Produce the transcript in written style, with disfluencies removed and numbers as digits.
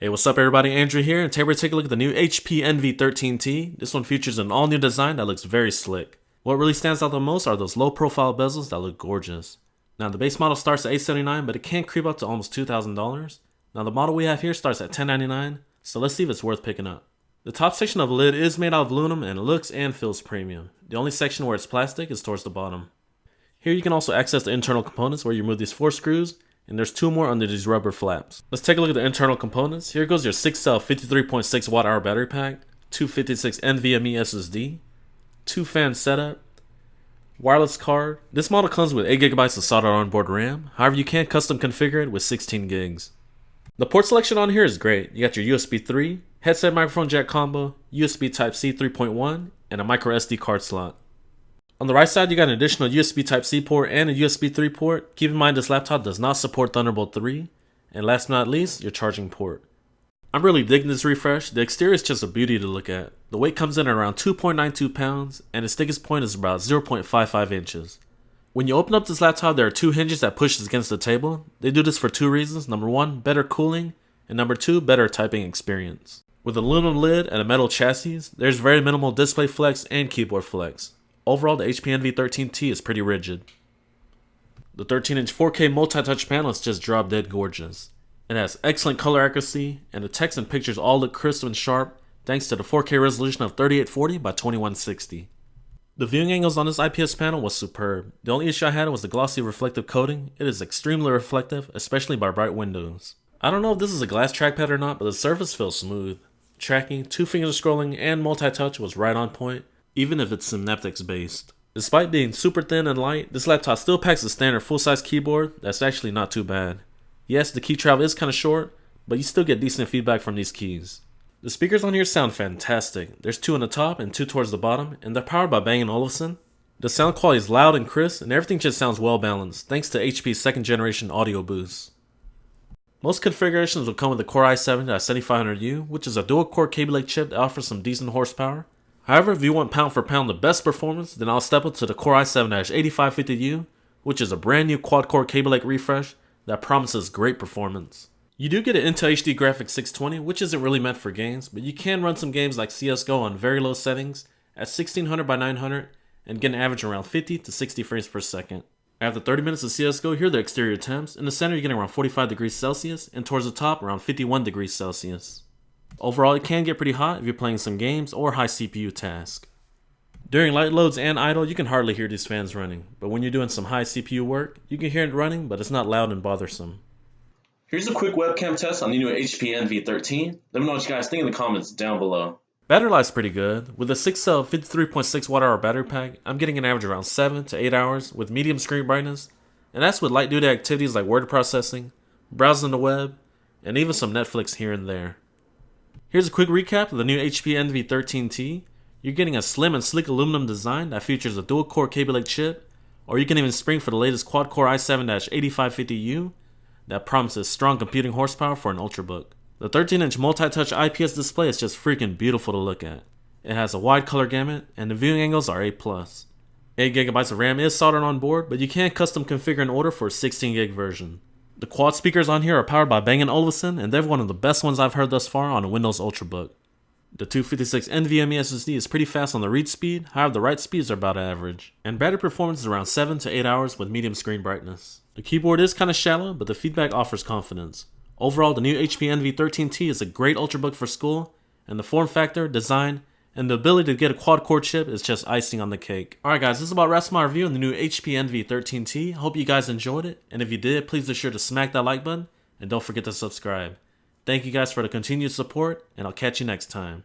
Hey, what's up everybody, Andrew here, and today we're taking a look at the new HP NV13T. This one features an all-new design that looks very slick. What really stands out the most are those low-profile bezels that look gorgeous. Now the base model starts at $879, but it can creep up to almost $2,000. Now the model we have here starts at $1099, so let's see if it's worth picking up. The top section of the lid is made out of aluminum and it looks and feels premium. The only section where it's plastic is towards the bottom. Here you can also access the internal components where you remove these 4 screws, and there's 2 more under these rubber flaps. Let's take a look at the internal components. Here goes your 6-cell 53.6 watt-hour battery pack, 256 NVMe SSD, 2 fan setup, wireless card. This model comes with 8GB of soldered onboard RAM, however you can custom configure it with 16 gigs. The port selection on here is great. You got your USB 3, headset microphone jack combo, USB Type-C 3.1, and a micro SD card slot. On the right side, you got an additional USB Type-C port and a USB 3 port. Keep in mind this laptop does not support Thunderbolt 3. And last but not least, your charging port. I'm really digging this refresh. The exterior is just a beauty to look at. The weight comes in at around 2.92 pounds, and its thickest point is about 0.55 inches. When you open up this laptop, there are 2 hinges that pushes against the table. They do this for 2 reasons. Number 1, better cooling, and number 2, better typing experience. With an aluminum lid and a metal chassis, there's very minimal display flex and keyboard flex. Overall, the HP NV13T is pretty rigid. The 13-inch 4K multi-touch panel is just drop dead gorgeous. It has excellent color accuracy, and the text and pictures all look crisp and sharp thanks to the 4K resolution of 3840 by 2160. The viewing angles on this IPS panel was superb. The only issue I had was the glossy reflective coating. It is extremely reflective, especially by bright windows. I don't know if this is a glass trackpad or not, but the surface feels smooth. Tracking, 2-finger scrolling, and multi-touch was right on point, even if it's Synaptics based. Despite being super thin and light, this laptop still packs a standard full-size keyboard that's actually not too bad. Yes, the key travel is kind of short, but you still get decent feedback from these keys. The speakers on here sound fantastic. There's 2 on the top and 2 towards the bottom, and they're powered by Bang & Olufsen. The sound quality is loud and crisp, and everything just sounds well balanced thanks to HP's 2nd generation audio boost. Most configurations will come with the Core i7-7500U, which is a dual-core Kaby Lake chip that offers some decent horsepower. However, if you want pound for pound the best performance, then I'll step up to the Core i7-8550U, which is a brand new quad-core Kaby Lake refresh that promises great performance. You do get an Intel HD Graphics 620, which isn't really meant for games, but you can run some games like CSGO on very low settings at 1600 by 900 and get an average around 50 to 60 frames per second. After 30 minutes of CSGO, here are the exterior temps. In the center, you're getting around 45 degrees Celsius, and towards the top, around 51 degrees Celsius. Overall, it can get pretty hot if you're playing some games or high CPU tasks. During light loads and idle, you can hardly hear these fans running, but when you're doing some high CPU work, you can hear it running, but it's not loud and bothersome. Here's a quick webcam test on the new HP NV13. Let me know what you guys think in the comments down below. Battery life's pretty good. With a 6-cell 53.6 watt-hour battery pack, I'm getting an average around 7 to 8 hours with medium screen brightness, and that's with light-duty activities like word processing, browsing the web, and even some Netflix here and there. Here's a quick recap of the new HP NV13T. You're getting a slim and sleek aluminum design that features a dual-core Kaby Lake chip, or you can even spring for the latest quad-core i7-8550U that promises strong computing horsepower for an ultrabook. The 13-inch multi-touch IPS display is just freaking beautiful to look at. It has a wide color gamut, and the viewing angles are A+. 8GB of RAM is soldered on board, but you can custom configure and order for a 16GB version. The quad speakers on here are powered by Bang & Olufsen, and they're one of the best ones I've heard thus far on a Windows Ultrabook. The 256 NVMe SSD is pretty fast on the read speed, however the write speeds are about average. And battery performance is around 7 to 8 hours with medium screen brightness. The keyboard is kinda shallow, but the feedback offers confidence. Overall, the new HP NV13T is a great Ultrabook for school, and the form factor, design, and the ability to get a quad-core chip is just icing on the cake. Alright guys, this is about wraps my review on the new HP NV13T. Hope you guys enjoyed it, and if you did, please be sure to smack that like button, and don't forget to subscribe. Thank you guys for the continued support, and I'll catch you next time.